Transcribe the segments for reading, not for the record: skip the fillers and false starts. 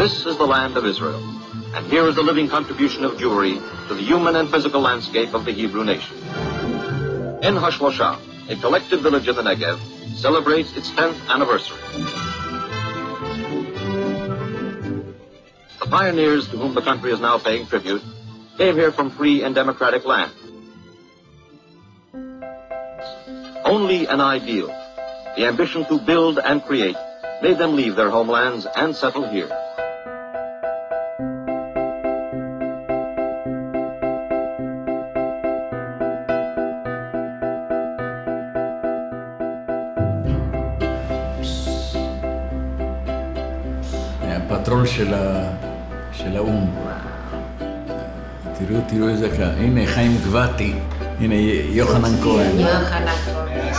This is the land of Israel, and here is the living contribution of Jewry to the human and physical landscape of the Hebrew nation. In Hashlosha, a collective village in the Negev, celebrates its 10th anniversary. The pioneers to whom the country is now paying tribute came here from free and democratic land. Only an ideal, the ambition to build and create, made them leave their homelands and settle here. הפטרול של האום. תראו איזה כאן. הנה חיים גבעתי. הנה יוחנן כהן. יוחנן כהן.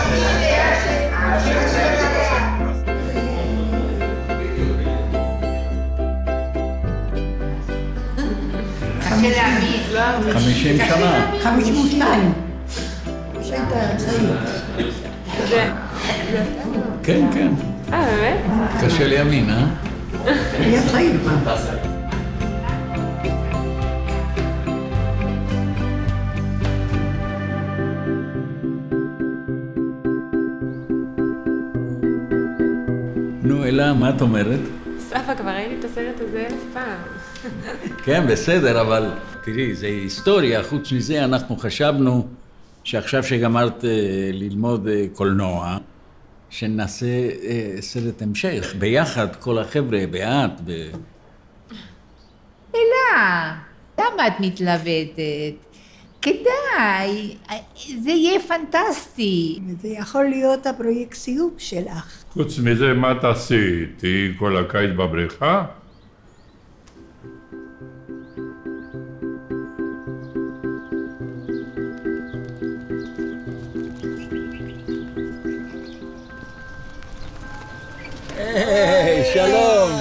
קשה להאמין. 50 שנה. 52. כן, כן. באמת? קשה להאמין, אה? היה צעיר פעם. נו, אלה, מה את אומרת? סבא, כבר ראיתי את הסרט הזה 1000 פעם. כן, בסדר, אבל תראי, זה היסטוריה. חוץ מזה, אנחנו חשבנו שעכשיו שגמרת ללמוד קולנוע, שנעשה סרט המשך, ביחד, כל החבר'ה, ואת אלה, למה את מתלבטת? כדאי, זה יהיה פנטסטי. זה יכול להיות הפרויקט סיום שלך. חוץ מזה, מה תעשי? תהיי כל הקיץ בבריכה? היי, שלום,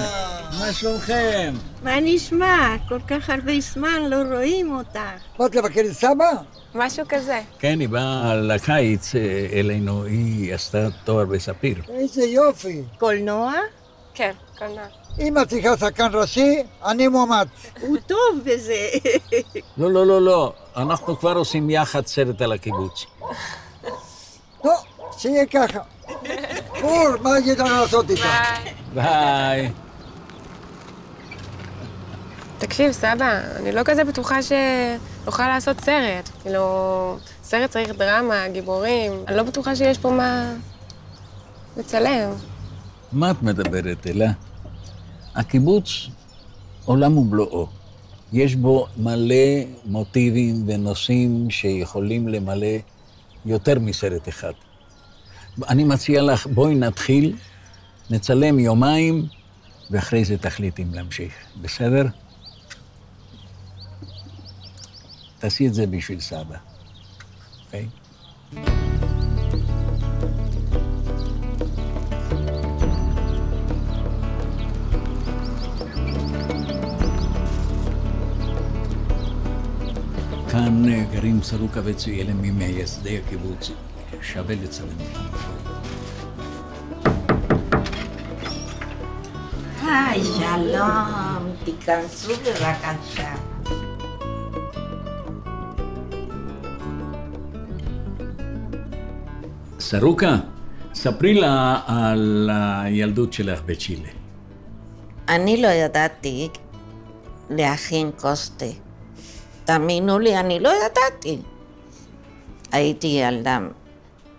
מה שלומכם? מה נשמע? כל כך הרבה זמן לא רואים אותך. באת לבקר את סבא? משהו כזה. כן, היא באה לקיץ אלינו, היא עשתה תואר בספיר. איזה יופי. קולנוע? כן, קולנוע. אם את צריכה שחקן ראשי, אני מועמד. הוא טוב בזה. לא, אנחנו כבר עושים יחד סרט על הקיבוץ. לא, שיהיה ככה. פור, מה ידע לעשות איתה? ביי. תקשיב, סבא, אני לא כזה בטוחה שנוכל לעשות סרט. כאילו, סרט צריך דרמה, גיבורים. אני לא בטוחה שיש פה מה לצלם. מה את מדברת, אלה? הקיבוץ עולם ומלואו. יש בו מלא מוטיבים ונושאים שיכולים למלא יותר מסרט אחד. אני מציע לך, בואי נתחיל, נצלם יומיים, ואחרי זה תחליט אם להמשיך. בסדר? תעשי את זה בשביל סבא. אוקיי? כאן גרים סרוקה וצויאלם ממייסדי הקיבוץ. שווה לצלם אותם. היי, שלום, תיכנסו בבקשה. סרוקה, ספרי לה על הילדות שלך בצ'ילה. אני לא ידעתי להכין כוס תה. תאמינו לי, אני לא ידעתי. הייתי ילדה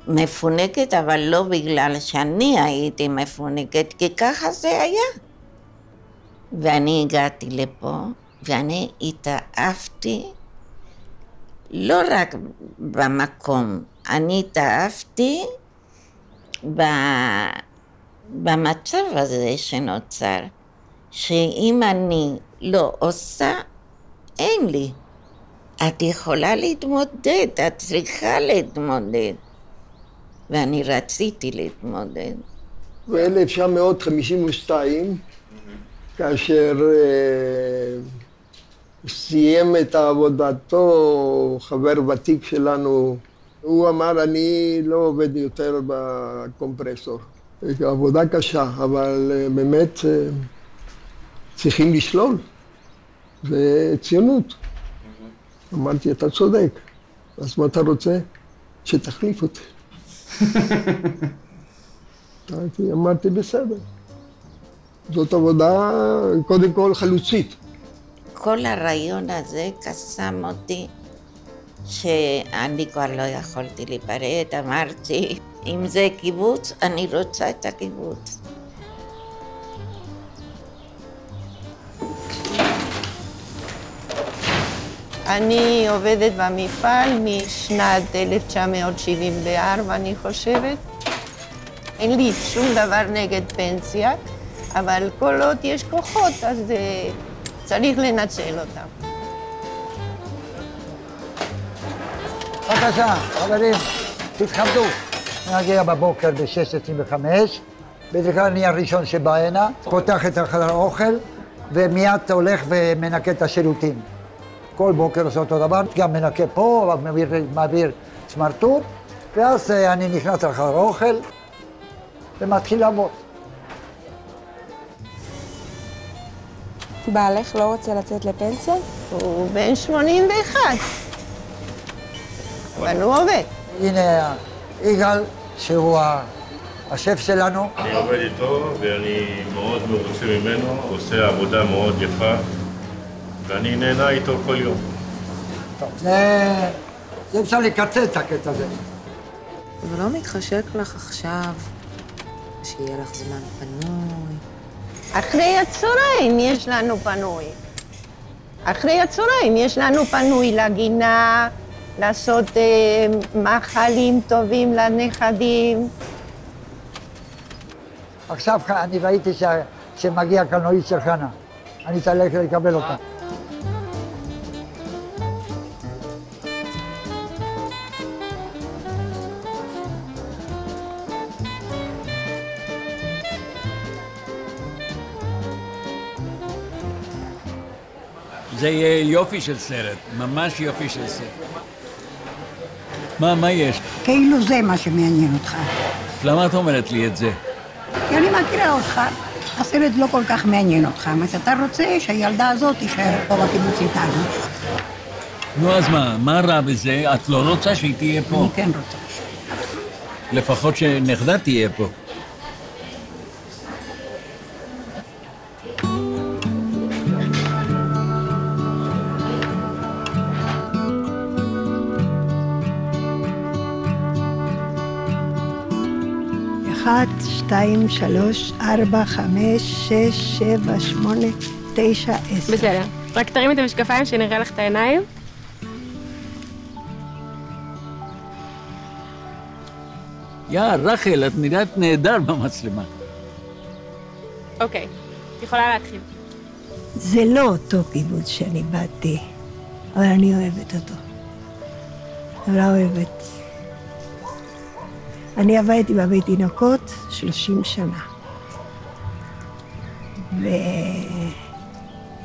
מפונקת, אבל לא בגלל שאני הייתי מפונקת, כי ככה זה היה. ואני הגעתי לפה, ואני התאהבתי לא רק במקום, אני התאהבתי במצב הזה שנוצר, שאם אני לא עושה, אין לי. את יכולה להתמודד, את צריכה להתמודד. ואני רציתי להתמודד. ב-1952, כאשר סיים את עבודתו חבר ותיק שלנו, הוא אמר, אני לא עובד יותר בקומפרסור. עבודה קשה, אבל באמת צריכים לשלול. זה ציונות. אמרתי, אתה צודק. אז מה אתה רוצה? שתחליף אותי. אמרתי, בסדר. זאת עבודה, קודם כל, חלוצית. כל הרעיון הזה קסם אותי, שאני כבר לא יכולתי להיפרד. אמרתי, אם זה קיבוץ, אני רוצה את הקיבוץ. אני עובדת במפעל משנת 1974, אני חושבת. אין לי שום דבר נגד פנסיה, אבל כל עוד יש כוחות, אז צריך לנצל אותם. בבקשה, חברים, תתכבדו. נגיע בבוקר ב-6:25, בדרך כלל אני הראשון שבא הנה, פותח את החדר האוכל, ומיד הולך ומנקה את השירותים. כל בוקר עושה אותו דבר, גם מנקה פה, מעביר סמרטוט, ואז אני נכנס לחדר האוכל ומתחיל לעבוד. בעלך לא רוצה לצאת לפנסיה? הוא בן 81, אבל הוא עובד. הנה יגאל, שהוא השף שלנו. אני עובד איתו ואני מאוד מרוצה ממנו, הוא עושה עבודה מאוד יפה ואני נהנה איתו כל יום. טוב, זה אפשר לקצץ הקטע הזה. אבל לא מתחשק לך עכשיו שיהיה לך זמן פנוי? אחרי הצהריים יש לנו פנוי. אחרי הצהריים יש לנו פנוי לגינה, לעשות מאכלים טובים לנכדים. עכשיו אני ראיתי שמגיע קלנועית של חנה. אני צריך לקבל אותה. זה יהיה יופי של סרט, ממש יופי של סרט. מה יש? כאילו זה מה שמעניין אותך. למה את אומרת לי את זה? כי אני מכירה אותך. הסרט לא כל כך מעניין אותך, מה שאתה רוצה שהילדה הזאת תישאר פה בקיבוץ איתנו. נו, אז מה רע בזה? את לא רוצה שהיא תהיה פה? אני כן רוצה. לפחות שנכדה תהיה פה. אחת, 2, 3, 4, 5, 6, 7, 8, 9, 10. בסדר. רק תרים את המשקפיים שנראה לך את העיניים. רחל, את נראית נהדר במצלמה. אוקיי, את יכולה להתחיל. זה לא אותו קיבוץ שאני באתי, אבל אני אוהבת אותו. אני אוהבת. אני עבדתי בבית תינוקות 30 שנה.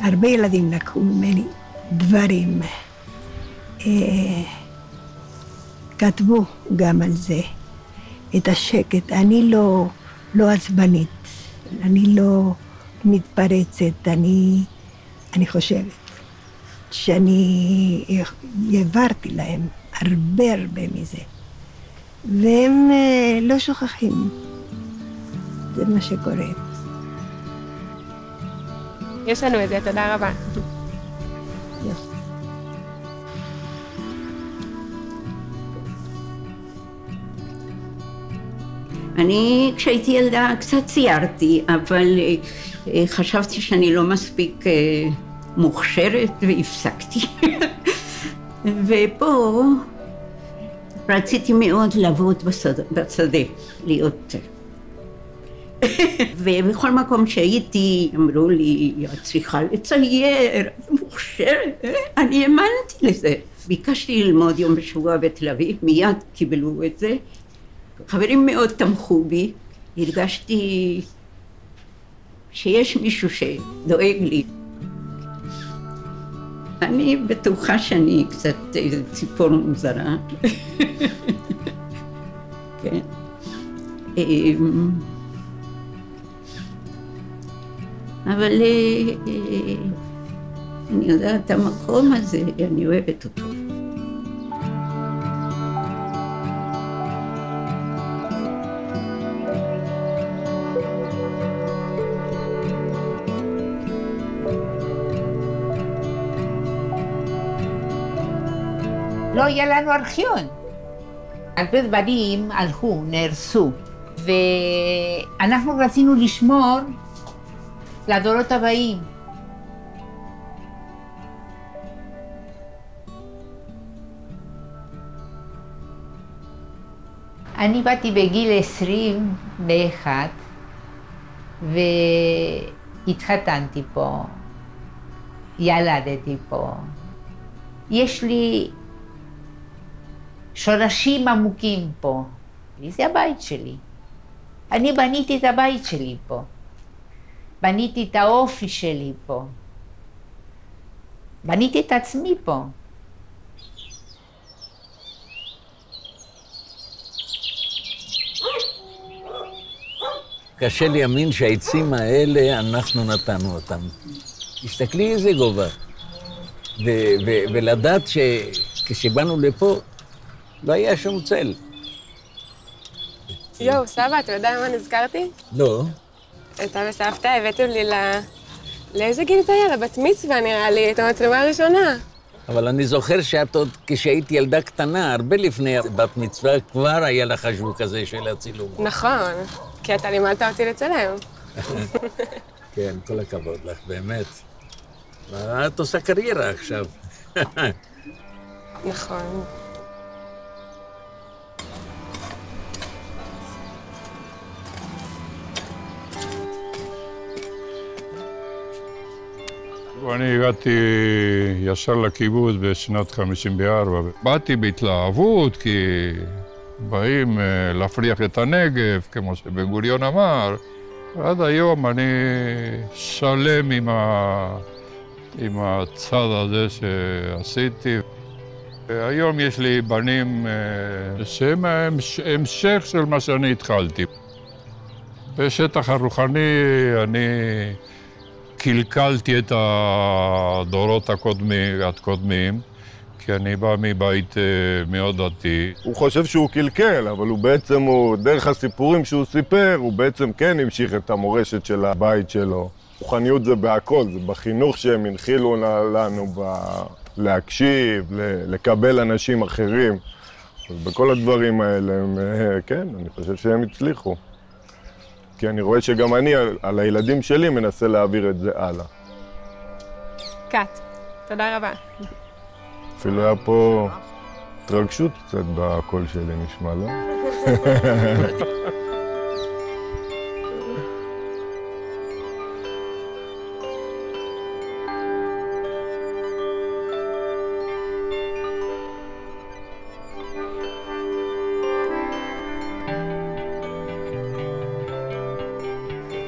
והרבה ילדים לקחו ממני דברים. כתבו גם על זה, את השקט. אני לא עצבנית, אני לא מתפרצת, אני חושבת שאני העברתי להם הרבה מזה. והם לא שוכחים. זה מה שקורה. יש לנו את זה, תודה רבה. אני כשהייתי ילדה קצת ציירתי, אבל חשבתי שאני לא מספיק מוכשרת והפסקתי. ופה רציתי מאוד לעבוד בשדה, להיות. ובכל מקום שהייתי אמרו לי, את צריכה לצייר, את מוכשרת. אני האמנתי לזה. ביקשתי ללמוד יום בשבוע בתל אביב, מיד קיבלו את זה. חברים מאוד תמכו בי, הרגשתי שיש מישהו שדואג לי. אני בטוחה שאני קצת ציפור מוזרה. כן. אבל אני יודעת, המקום הזה, אני אוהבת אותו. לא היה לנו ארכיון. הרבה דברים הלכו, נהרסו, ואנחנו רצינו לשמור לדורות הבאים. אני באתי בגיל 21 והתחתנתי פה, ילדתי פה. יש לי שורשים עמוקים פה. זה הבית שלי. אני בניתי את הבית שלי פה. בניתי את האופי שלי פה. בניתי את עצמי פה. קשה להאמין שהעצים האלה, אנחנו נתנו אותם. תסתכלי איזה גובה. ולדעת שכשבאנו לפה, לא היה שום צל. יואו, סבא, אתה יודע מה נזכרתי? לא. אתה וסבתא הבאתם לי לאיזה גיל זה היה? לבת מצווה נראה לי, את המצלמה הראשונה. אבל אני זוכר שאת עוד, כשהיית ילדה קטנה, הרבה לפני בת מצווה, כבר היה לך חשוב כזה של הצילום. נכון, כי אתה לימדת אותי לצלם. כן, כל הכבוד לך, באמת. את עושה קריירה עכשיו. נכון. אני הגעתי ישר לקיבוץ בשנת 54. באתי בהתלהבות כי באים להפריח את הנגב, כמו שבן גוריון אמר. עד היום אני שלם עם הצד הזה שעשיתי. היום יש לי בנים שהם המשך של מה שאני התחלתי. בשטח הרוחני אני קלקלתי את הדורות הקודמים, כי אני בא מבית מאוד דתי. הוא חושב שהוא קלקל, אבל הוא בעצם, דרך הסיפורים שהוא סיפר, הוא בעצם כן המשיך את המורשת של הבית שלו. רוחניות זה בהכל, זה בחינוך שהם הנחילו לנו, להקשיב, לקבל אנשים אחרים. אז בכל הדברים האלה, כן, אני חושב שהם הצליחו. כי אני רואה שגם אני, על הילדים שלי, מנסה להעביר את זה הלאה. קאט, תודה רבה. אפילו היה פה התרגשות קצת בקול שלי, נשמע, לא?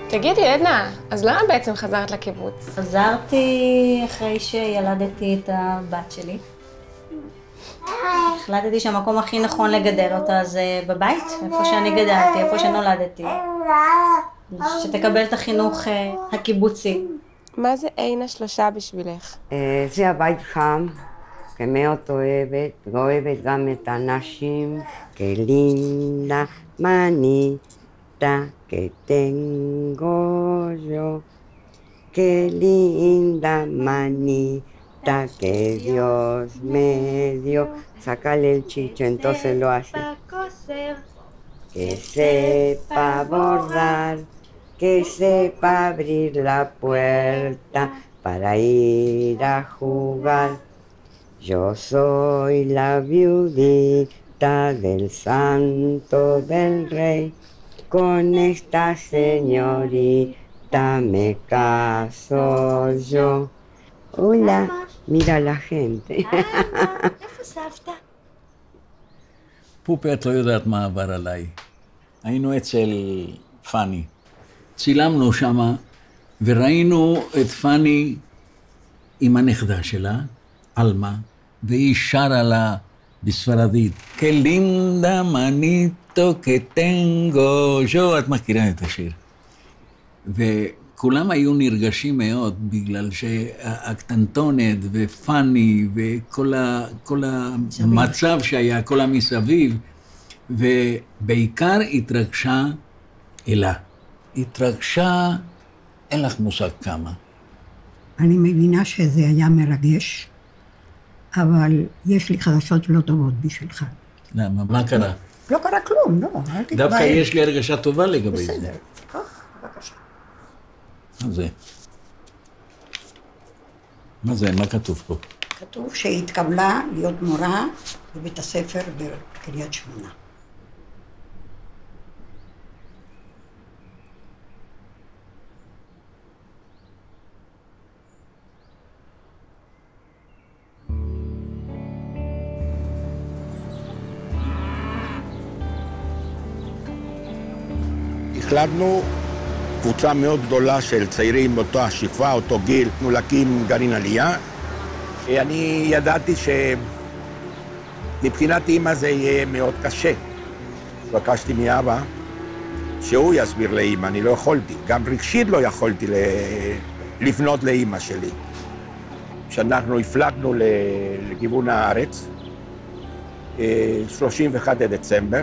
תגידי, עדנה, אז למה בעצם חזרת לקיבוץ? חזרתי אחרי שילדתי את הבת שלי. החלטתי שהמקום הכי נכון לגדל אותה זה בבית, איפה שאני גדלתי, איפה שנולדתי. שתקבל את החינוך הקיבוצי. מה זה עין השלושה בשבילך? זה הבית חם, מאוד אוהבת גם את הנשים. כלינדה, מניטה, que tengo yo, qué linda manita que Dios me dio. Sácale el chicho, entonces lo hace. Que sepa bordar, que sepa abrir la puerta para ir a jugar. Yo soy la viudita del santo del rey. Con esta señorita me caso yo. Hola, mira la gente. איפה סבתא? פופי, את לא יודעת מה עבר עליי. היינו אצל פני. צילמנו שמה, וראינו את פני עם הנכדה שלה, אלמה, והיא שרה לה בספרדית, כלינדה מניטו כטנגו ז'ו, את מכירה את השיר. כולם היו נרגשים מאוד, בגלל שהקטנטונת ופני וכל המצב שהיה, כל המסביב, ובעיקר התרגשה אלה. התרגשה, אין לך מושג כמה. אני מבינה שזה היה מרגש, אבל יש לי חדשות לא טובות בשבילך. למה? מה קרה? לא קרה כלום, לא. דווקא יש לי הרגשה טובה לגבי זה. בסדר, בבקשה. מה זה? מה זה? מה כתוב פה? כתוב שהיא התקבלה להיות מורה בבית הספר בקריית שמונה. החלטנו קבוצה מאוד גדולה של צעירים באותו השכבה, אותו גיל, להקים גרעין עלייה. אני ידעתי שמבחינת אמא זה יהיה מאוד קשה. בקשתי מאבא שהוא יסביר לאמא, אני לא יכולתי. גם רגשית לא יכולתי לפנות לאמא שלי. כשאנחנו הפלגנו לכיוון הארץ, 31 דצמבר,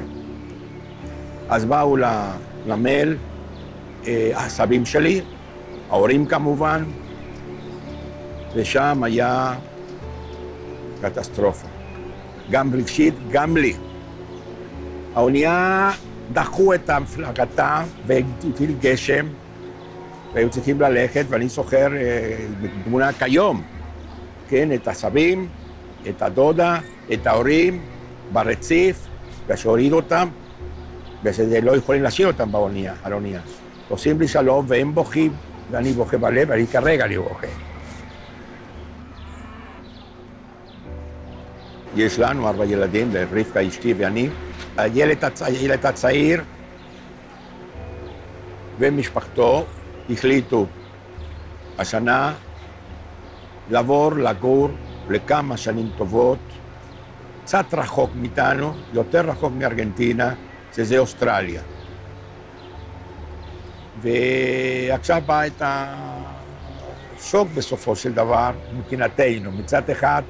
אז באו למייל, הסבים שלי, ההורים כמובן, ושם היה קטסטרופה. גם רגשית, גם לי. האונייה דחו את המפלגתה והטיל גשם, והיו צריכים ללכת, ואני זוכר בתמונה כיום, כן, את הסבים, את הדודה, את ההורים, ברציף, ושהוריד אותם, וזה לא יכולים להשאיר אותם באונייה, על האונייה. עושים לי שלום, והם בוכים, ואני בוכה בלב, ואני כרגע אני בוכה. יש לנו 4 ילדים, רבקה אשתי ואני. הילד הצעיר ומשפחתו החליטו השנה לעבור לגור לכמה שנים טובות, קצת רחוק מאיתנו, יותר רחוק מארגנטינה, שזה אוסטרליה. ועכשיו בא את השוק בסופו של דבר, מבחינתנו. מצד אחד,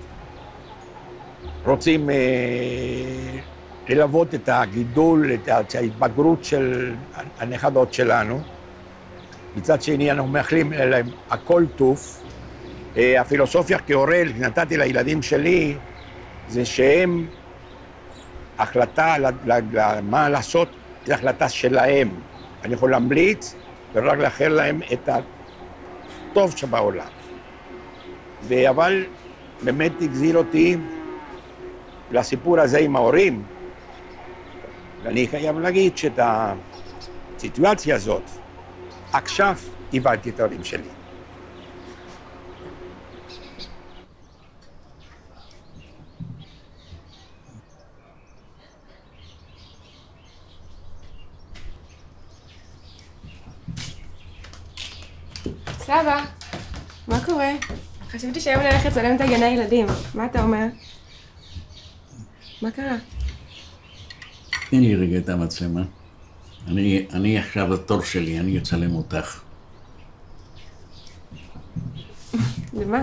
רוצים ללוות את הגידול, את ההתבגרות של הנכדות שלנו. מצד שני, אנחנו מאחלים להם הכל טוב. הפילוסופיה כהורה, נתתי לילדים שלי, זה שהם, החלטה מה לעשות, זו החלטה שלהם. אני יכול להמליץ ורק לאחל להם את הטוב שבעולם. אבל באמת הגזיר אותי לסיפור הזה עם ההורים. ואני חייב להגיד שאת הסיטואציה הזאת, עכשיו הבנתי את ההורים שלי. סבא, מה קורה? חשבתי שהיום נלך לצלם את הגני ילדים. מה אתה אומר? מה קרה? תן לי רגע את המצלמה. אני עכשיו התור שלי, אני אצלם אותך. למה?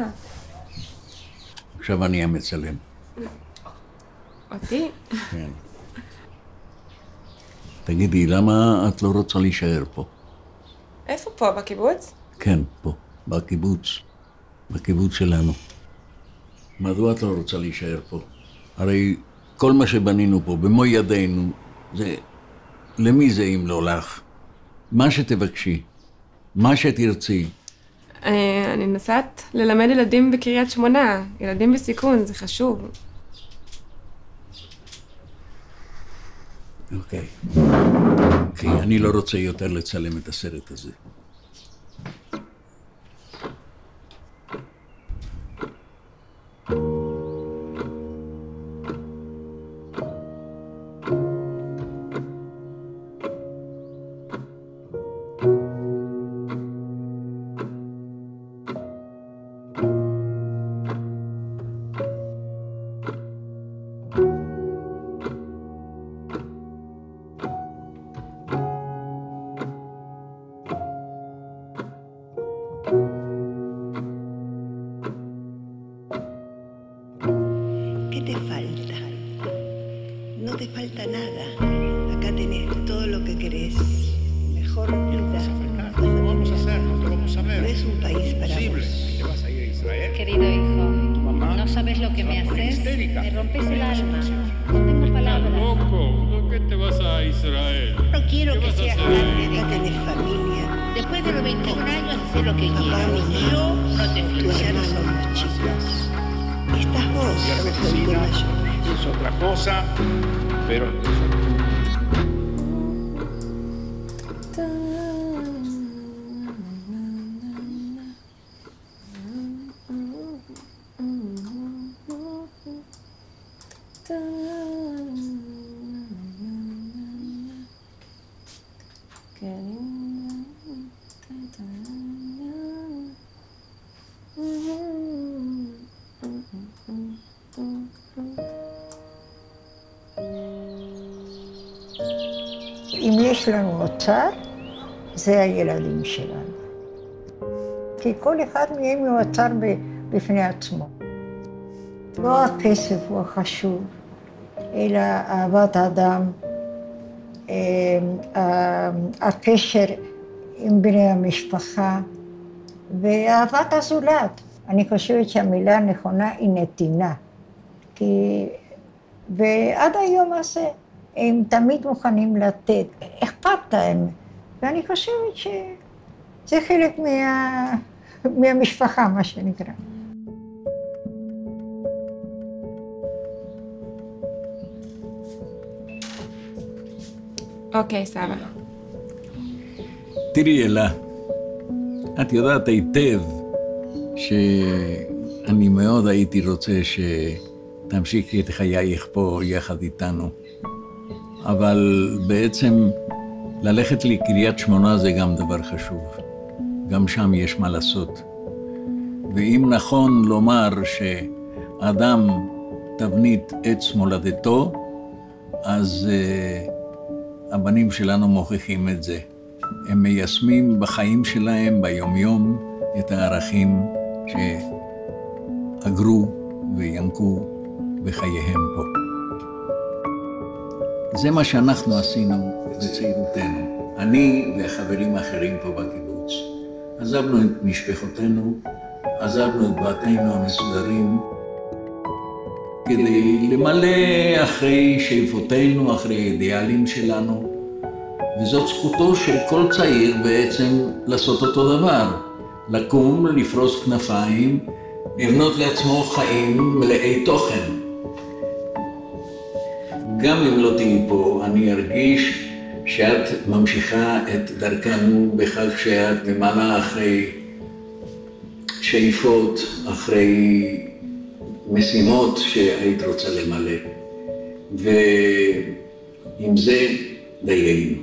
עכשיו אני המצלם. אותי? כן. תגידי, למה את לא רוצה להישאר פה? איפה פה? בקיבוץ? כן, פה, בקיבוץ שלנו. מדוע את לא רוצה להישאר פה? הרי כל מה שבנינו פה, במו ידינו, זה... למי זה אם לא לך? מה שתבקשי, מה שתרצי. אני נסעת ללמד ילדים בקריית שמונה, ילדים בסיכון, זה חשוב. אוקיי, אני לא רוצה יותר לצלם את הסרט הזה. tener todo lo que querés. Mejor vida. ¿Cómo vamos a hacer? ¿Qué vamos a ver? No es un país para vos. ¿Te vas a ir a Israel? Querido hijo, no sabes lo que me haces. Me rompes el alma. No tengo palabras. Loco, ¿por qué te vas a Israel? No quiero que seas grande, de tener familia. Después de los 21 años, sé lo que Papá, quiero. mi Yo no te tus fío. hermanos son los chicos. Estás vos, Estudiar sos el medicina mayor. es otra cosa, pero אם יש לנו אוצר, זה הילדים שלנו. כי כל אחד מהם הוא אוצר בפני עצמו. לא הכסף הוא החשוב, אלא אהבת האדם, הקשר עם בני המשפחה ואהבת הזולת. אני חושבת שהמילה הנכונה היא נתינה. ועד היום הזה הם תמיד מוכנים לתת, אכפת להם. ואני חושבת שזה חלק מהמשפחה, מה שנקרא. אוקיי, סבא. תראי, אלה, את יודעת היטב שאני מאוד הייתי רוצה שתמשיכי את חייך פה יחד איתנו. אבל בעצם ללכת לקריית שמונה זה גם דבר חשוב. גם שם יש מה לעשות. ואם נכון לומר שאדם תבנית עץ מולדתו, אז הבנים שלנו מוכיחים את זה. הם מיישמים בחיים שלהם, ביומיום, את הערכים שאגרו וינקו בחייהם פה. זה מה שאנחנו עשינו בצעירותנו. אני והחברים האחרים פה בקיבוץ. עזבנו את משפחותינו, עזבנו את בתינו המסודרים, כדי למלא אחרי שאיפותינו, אחרי האידיאלים שלנו, וזאת זכותו של כל צעיר בעצם לעשות אותו דבר. לקום, לפרוס כנפיים, לבנות לעצמו חיים מלאי תוכן. גם אם לא תהיי פה, אני ארגיש שאת ממשיכה את דרכנו בכך שאת ממלאה אחרי שאיפות, אחרי משימות שהיית רוצה למלא. ועם זה דיינו.